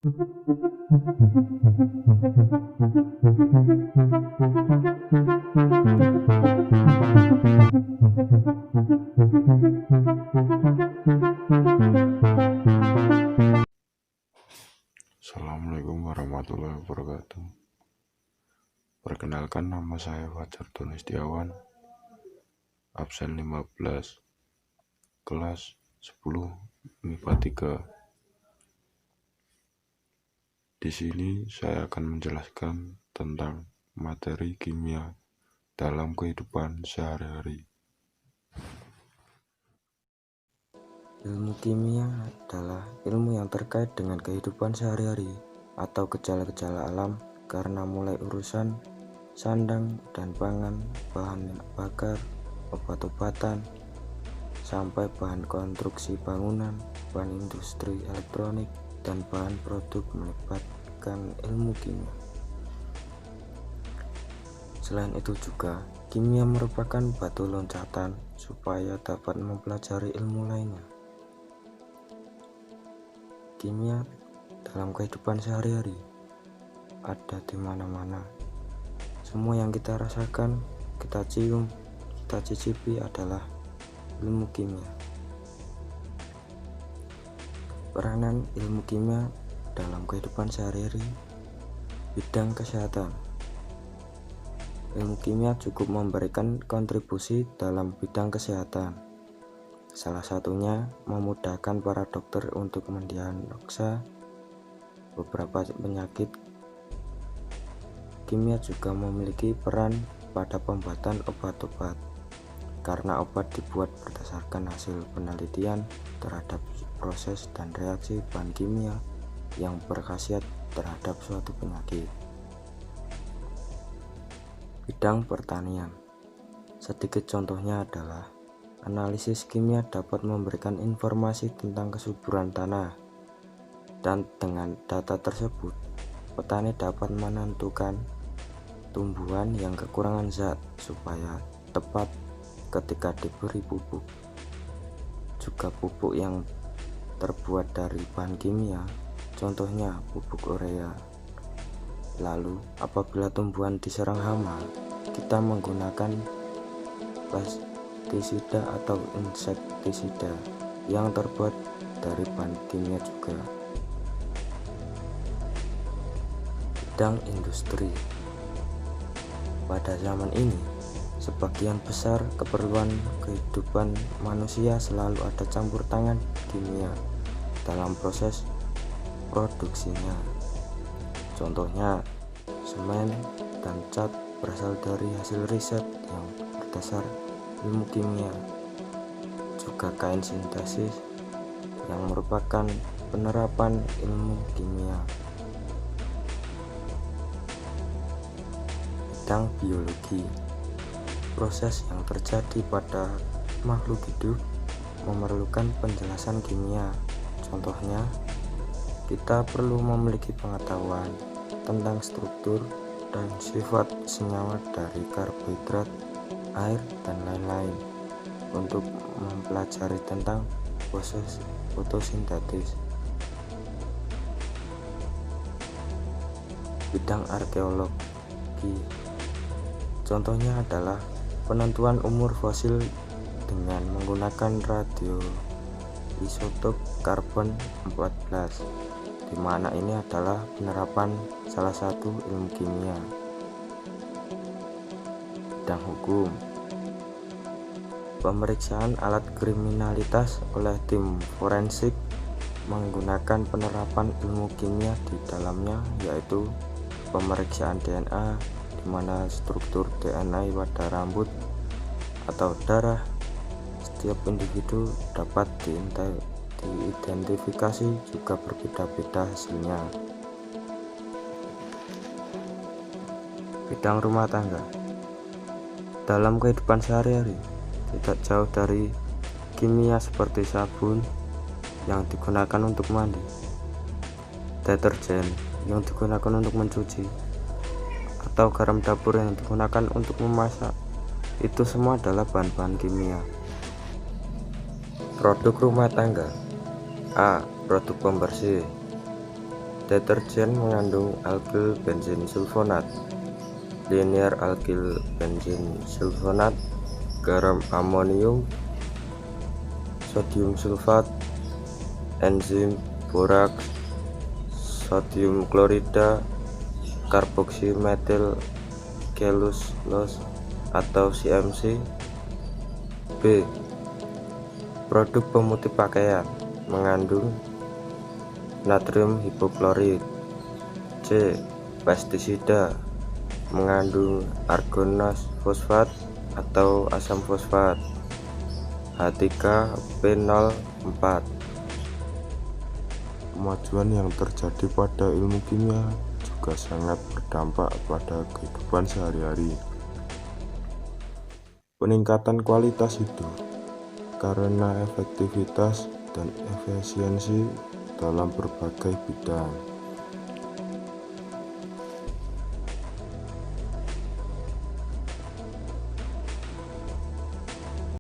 Assalamualaikum warahmatullahi wabarakatuh. Perkenalkan, nama saya Fajar Donistiawan, absen 15, kelas 10 MIPA 3. Di sini saya akan menjelaskan tentang materi kimia dalam kehidupan sehari-hari. Ilmu kimia adalah ilmu yang terkait dengan kehidupan sehari-hari atau gejala-gejala alam, karena mulai urusan sandang dan pangan, bahan bakar, obat-obatan, sampai bahan konstruksi bangunan, bahan industri elektronik, dan bahan produk melibatkan ilmu kimia. Selain itu juga, kimia merupakan batu loncatan supaya dapat mempelajari ilmu lainnya. Kimia dalam kehidupan sehari-hari ada di mana-mana. Semua yang kita rasakan, kita cium, kita cicipi adalah ilmu kimia. Peranan ilmu kimia dalam kehidupan sehari-hari. Bidang kesehatan. Ilmu kimia cukup memberikan kontribusi dalam bidang kesehatan. Salah satunya memudahkan para dokter untuk mendiagnosa beberapa penyakit. Kimia juga memiliki peran pada pembuatan obat-obat, karena obat dibuat berdasarkan hasil penelitian terhadap proses dan reaksi bahan kimia yang berkhasiat terhadap suatu penyakit. Bidang pertanian. Sedikit contohnya adalah analisis kimia dapat memberikan informasi tentang kesuburan tanah, dan dengan data tersebut petani dapat menentukan tumbuhan yang kekurangan zat supaya tepat ketika diberi pupuk. Juga pupuk yang terbuat dari bahan kimia, contohnya pupuk urea. Lalu apabila tumbuhan diserang hama, kita menggunakan pestisida atau insektisida yang terbuat dari bahan kimia juga. Bidang industri. Pada zaman ini, sebagian besar keperluan kehidupan manusia selalu ada campur tangan kimia dalam proses produksinya. Contohnya, semen dan cat berasal dari hasil riset yang berdasar ilmu kimia. Juga kain sintesis yang merupakan penerapan ilmu kimia. Bidang biologi. Proses yang terjadi pada makhluk hidup memerlukan penjelasan kimia. Contohnya, kita perlu memiliki pengetahuan tentang struktur dan sifat senyawa dari karbohidrat, air, dan lain-lain untuk mempelajari tentang proses fotosintesis. Bidang arkeologi. Contohnya adalah penentuan umur fosil dengan menggunakan radioisotop karbon 14, di mana ini adalah penerapan salah satu ilmu kimia. Bidang hukum. Pemeriksaan alat kriminalitas oleh tim forensik menggunakan penerapan ilmu kimia di dalamnya, yaitu pemeriksaan DNA, di mana struktur DNA pada rambut atau darah setiap individu dapat diidentifikasi, juga berbeda-beda hasilnya. Bidang rumah tangga. Dalam kehidupan sehari-hari, tidak jauh dari kimia seperti sabun yang digunakan untuk mandi, deterjen yang digunakan untuk mencuci, atau garam dapur yang digunakan untuk memasak. Itu semua adalah bahan-bahan kimia. Produk rumah tangga. A. Produk pembersih. Deterjen mengandung alkyl bensin sulfonat, linear alkyl bensin sulfonat, garam amonium, sodium sulfat, enzim boraks, sodium klorida, karboksimetil kelulose atau CMC. B. Produk pemutih pakaian mengandung natrium hipoklorit. C. Pestisida mengandung argonas fosfat atau asam fosfat. H3P04. Kemajuan yang terjadi pada ilmu kimia juga sangat berdampak pada kehidupan sehari-hari. Peningkatan kualitas hidup karena efektivitas dan efisiensi dalam berbagai bidang.